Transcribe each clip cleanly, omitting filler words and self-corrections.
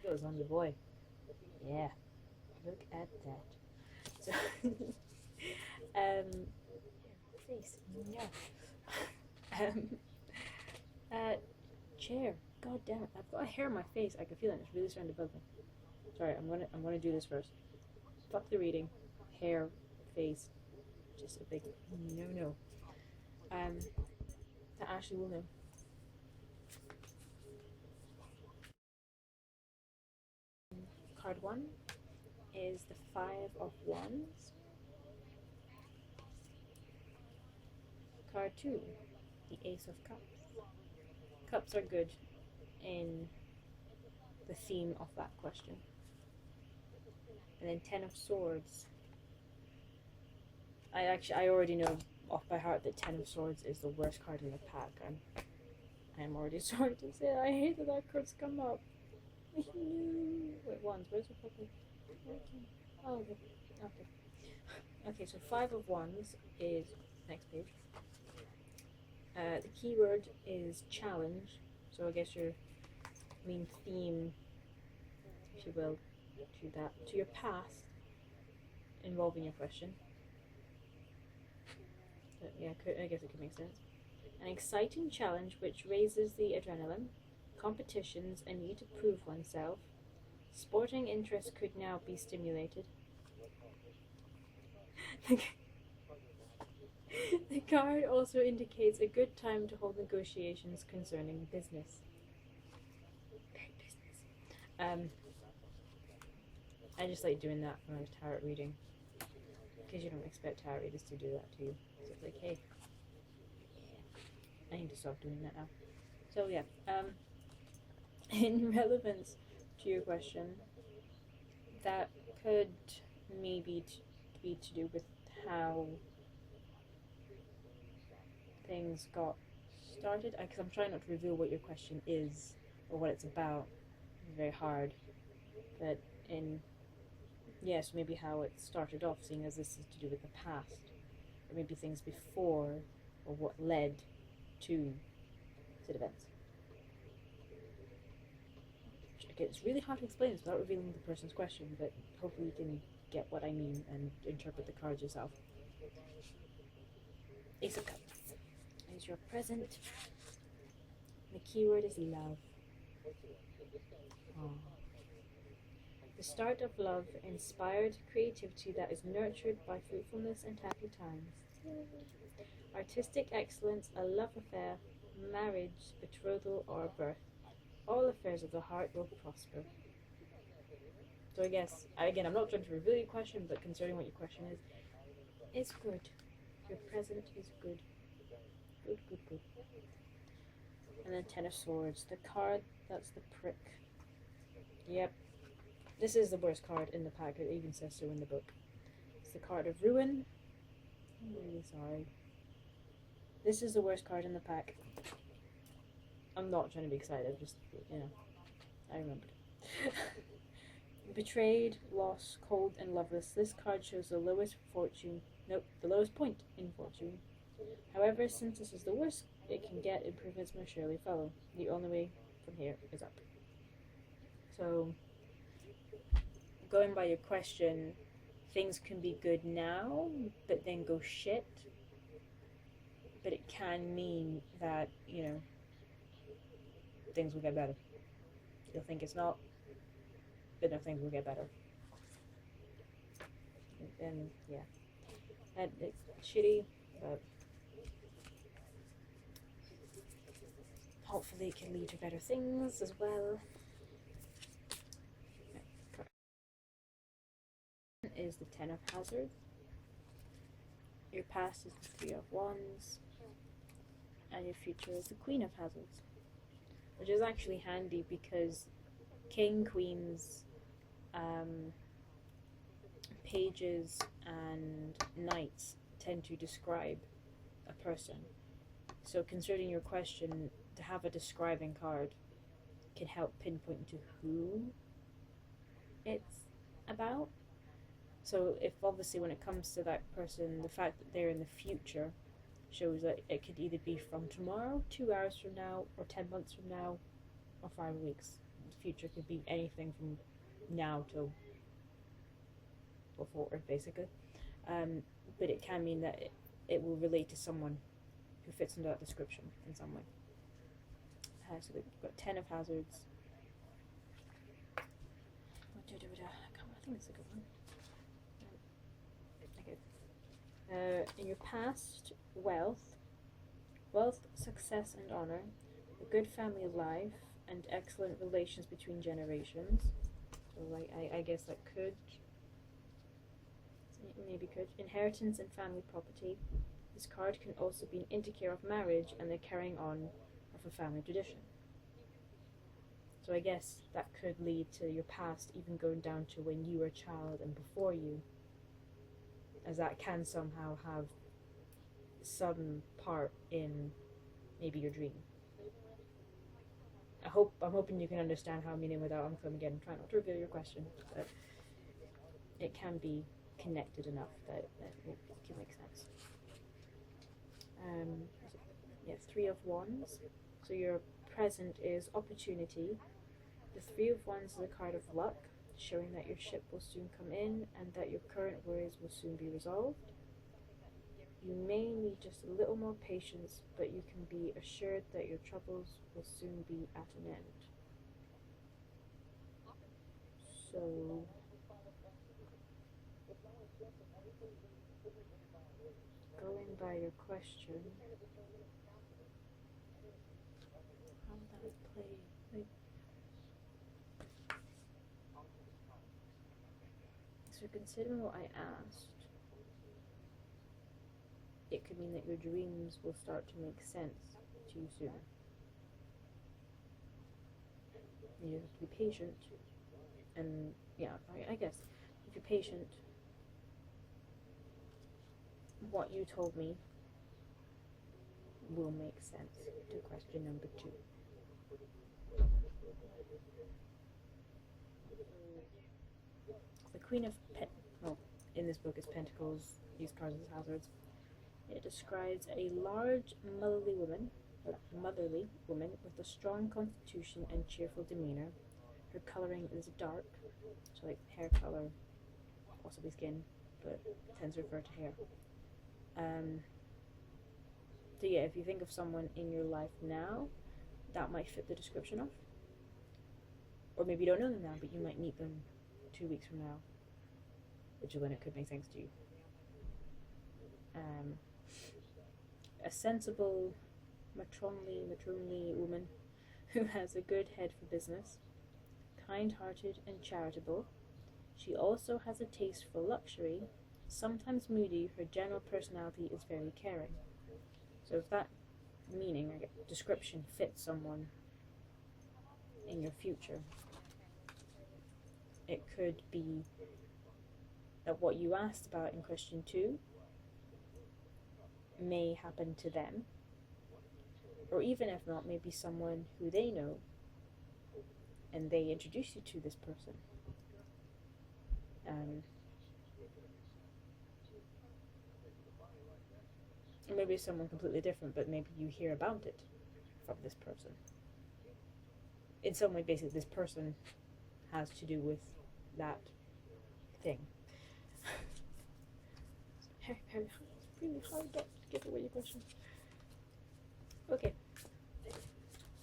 goes on the boy. Yeah, look at that. So, face, yeah. Um, chair. God damn it! I've got a hair on my face. I can feel it. It's really starting to bug me. Sorry, I'm gonna do this first. Fuck the reading. Hair, face, just a big no. That Ashley will know. Card 1 is the 5 of Wands. Card 2, the Ace of Cups. Cups are good in the theme of that question. And then 10 of Swords. I already know off by heart that 10 of Swords is the worst card in the pack. I'm already sorry to say I hate that card's come up. Wait, Wands. Where's the fucking? Oh, okay. Okay, so 5 of Wands is next page. The keyword is challenge. So I guess your main theme, if you will, to your past involving your question. But yeah, I guess it could make sense. An exciting challenge which raises the adrenaline, competitions, a need to prove oneself. Sporting interest could now be stimulated. The card also indicates a good time to hold negotiations concerning business. I just like doing that when I was tarot reading, because you don't expect tarot readers to do that to you. So it's like, hey, I need to stop doing that now. So yeah, in relevance to your question, that could maybe be to do with how things got started, because I'm trying not to reveal what your question is or what it's about. It's very hard, but yes, maybe how it started off, seeing as this is to do with the past, or maybe things before, or what led to said events. It's really hard to explain this without revealing the person's question, but hopefully you can get what I mean and interpret the cards yourself. Ace of Cups is your present. The keyword is love. Aww. The start of love, inspired creativity that is nurtured by fruitfulness and happy times. Artistic excellence, a love affair, marriage, betrothal, or birth. All affairs of the heart will prosper. So I guess, again, I'm not trying to reveal your question, but concerning what your question is, it's good. Your present is good. Good. And then 10 of Swords. The card, that's the prick. Yep. This is the worst card in the pack. It even says so in the book. It's the card of Ruin. I'm really sorry. This is the worst card in the pack. I'm not trying to be excited, just, I remembered. Betrayed, lost, cold, and loveless. This card shows the lowest point in fortune. However, since this is the worst it can get, improvements must surely follow. The only way from here is up. So, going by your question, things can be good now, but then go shit. But it can mean that, things will get better. You'll think it's not, but no, things will get better. And yeah, and it's shitty, but hopefully it can lead to better things as well. Is the 10 of Hazards. Your past is the 3 of Wands, and your future is the Queen of Hazards, which is actually handy because King, Queens, pages, and knights tend to describe a person. So concerning your question, to have a describing card can help pinpoint to who it's about. So if obviously when it comes to that person, the fact that they're in the future shows that it could either be from tomorrow, 2 hours from now, or 10 months from now, or 5 weeks. The future could be anything from now till forward, basically. But it can mean that it will relate to someone who fits into that description in some way. So we've got 10 of hazards. I think it's a good one. Okay. In your past, wealth, success, and honor, a good family life, and excellent relations between generations. So, I guess that could, maybe could. Inheritance and family property. This card can also be an indicator of marriage and the carrying on of a family tradition. So I guess that could lead to your past even going down to when you were a child and before you, as that can somehow have some part in maybe your dream. I'm hoping you can understand how I'm meaning without again, try not to reveal your question, but it can be connected enough that it can make sense. Three of Wands. So your present is opportunity. The Three of Wands is a card of luck, showing that your ship will soon come in and that your current worries will soon be resolved. You may need just a little more patience, but you can be assured that your troubles will soon be at an end. So, going by your question, how would that play? So considering what I asked, it could mean that your dreams will start to make sense to you soon. You have to be patient, and I guess if you're patient, what you told me will make sense to question number 2. The Queen of in this book is Pentacles, these cards as hazards. It describes a large, motherly woman with a strong constitution and cheerful demeanor. Her coloring is dark, so like hair color, possibly skin, but tends to refer to hair. So yeah, if you think of someone in your life now, that might fit the description of. Or maybe you don't know them now, but you might meet them 2 weeks from now, which is when it could make sense to you. A sensible, matronly woman who has a good head for business, kind-hearted and charitable. She also has a taste for luxury. Sometimes moody, her general personality is very caring. So if that meaning or description fits someone in your future, it could be that what you asked about in question 2 may happen to them, or even if not, maybe someone who they know and they introduce you to this person. Or maybe someone completely different, but maybe you hear about it from this person. In some way, basically, this person has to do with that thing. It's really hard to give away your question. Okay.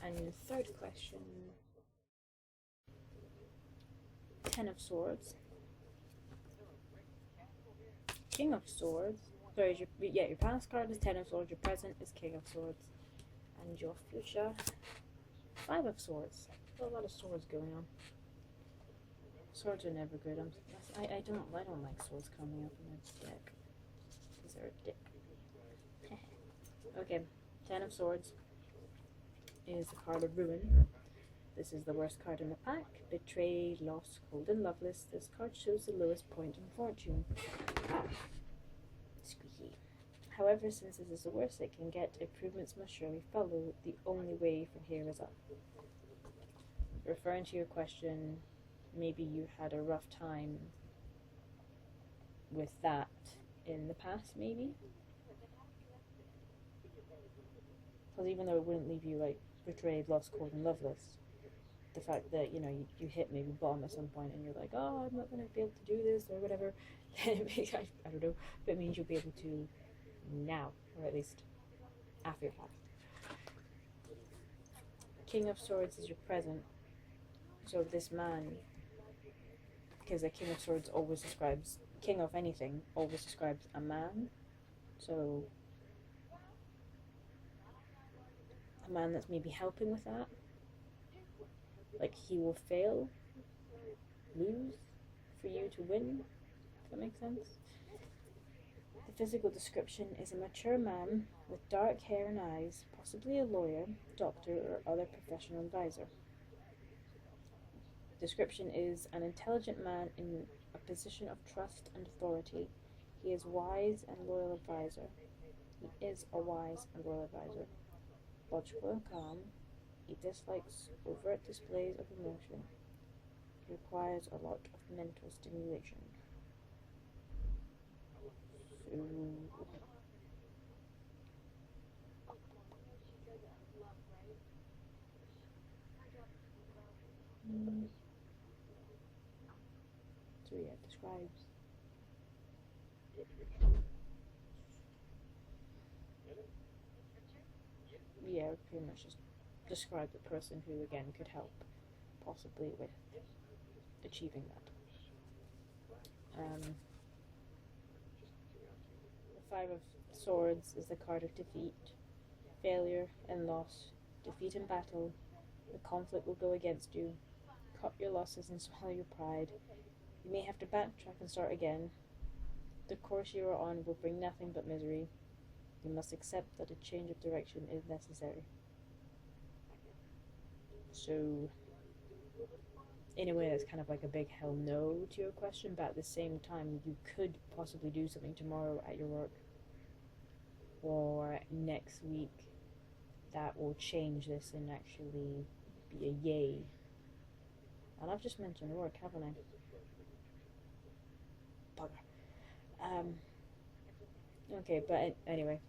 And the third question, 10 of Swords. King of Swords. Sorry, your past card is 10 of Swords, your present is King of Swords, and your future, 5 of Swords. There's a lot of swords going on. Swords are never good. I don't like swords coming up in this deck, because they're a dick. Okay, 10 of Swords is the card of Ruin. This is the worst card in the pack. Betrayed, lost, cold, and loveless. This card shows the lowest point in fortune. Squeaky. However, since this is the worst it can get, improvements must surely follow. The only way from here is up. Referring to your question, maybe you had a rough time with that in the past, maybe? Because even though it wouldn't leave you like betrayed, lost, cold, and loveless, the fact that, you know, you hit maybe bottom at some point and you're like, oh, I'm not going to be able to do this or whatever, then it makes, I don't know, but it means you'll be able to now, or at least after your past. King of Swords is your present. So this man, because the King of Swords always describes, King of anything always describes a man. So a man that's maybe helping with that. Like he will fail, lose, for you to win, if that makes sense. The physical description is a mature man with dark hair and eyes, possibly a lawyer, doctor, or other professional advisor. Description is an intelligent man in a position of trust and authority. He is wise and loyal advisor. He is a wise and loyal advisor. Logical and calm. He dislikes overt displays of emotion. He requires a lot of mental stimulation. So yeah, it describes. Yeah, pretty much just describe the person who again could help, possibly with achieving that. The Five of Swords is the card of defeat, failure, and loss. Defeat in battle. The conflict will go against you. Cut your losses and swallow your pride. You may have to backtrack and start again. The course you are on will bring nothing but misery. You must accept that a change of direction is necessary. So, in a way, that's kind of like a big hell no to your question, but at the same time, you could possibly do something tomorrow at your work or next week that will change this and actually be a yay. And I've just mentioned work, haven't I? Bugger. Okay, but anyway,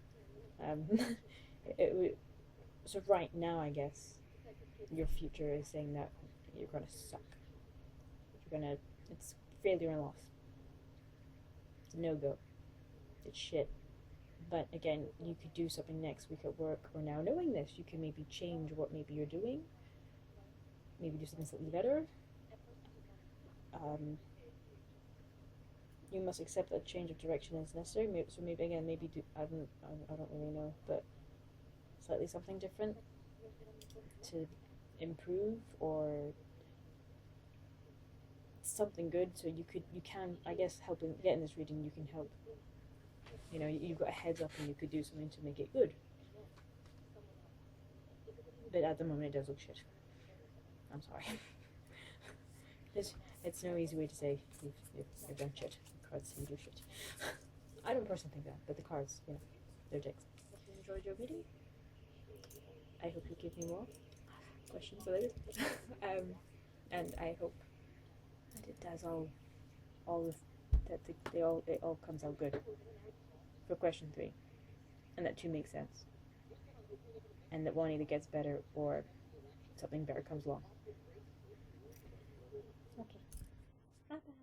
so right now, I guess your future is saying that you're gonna suck. It's failure and loss. It's a no-go. It's shit. But again, you could do something next week at work, or now knowing this, you can maybe change what maybe you're doing. Maybe do something slightly better. You must accept that change of direction is necessary. So maybe again, maybe do I don't really know, but slightly something different to improve or something good. So you can I guess helping getting this reading, you can help. You know, you've got a heads up and you could do something to make it good. But at the moment, it does look shit. I'm sorry. It's no easy way to say you've done shit. The cards say you do shit. I don't personally think that, but the cards, you know, they're dicks. Hope you enjoyed your reading. I hope you give me more questions later. And I hope that it does it all comes out good for question 3, and that 2 makes sense, and that 1 either gets better or something better comes along. Okay. Bye bye.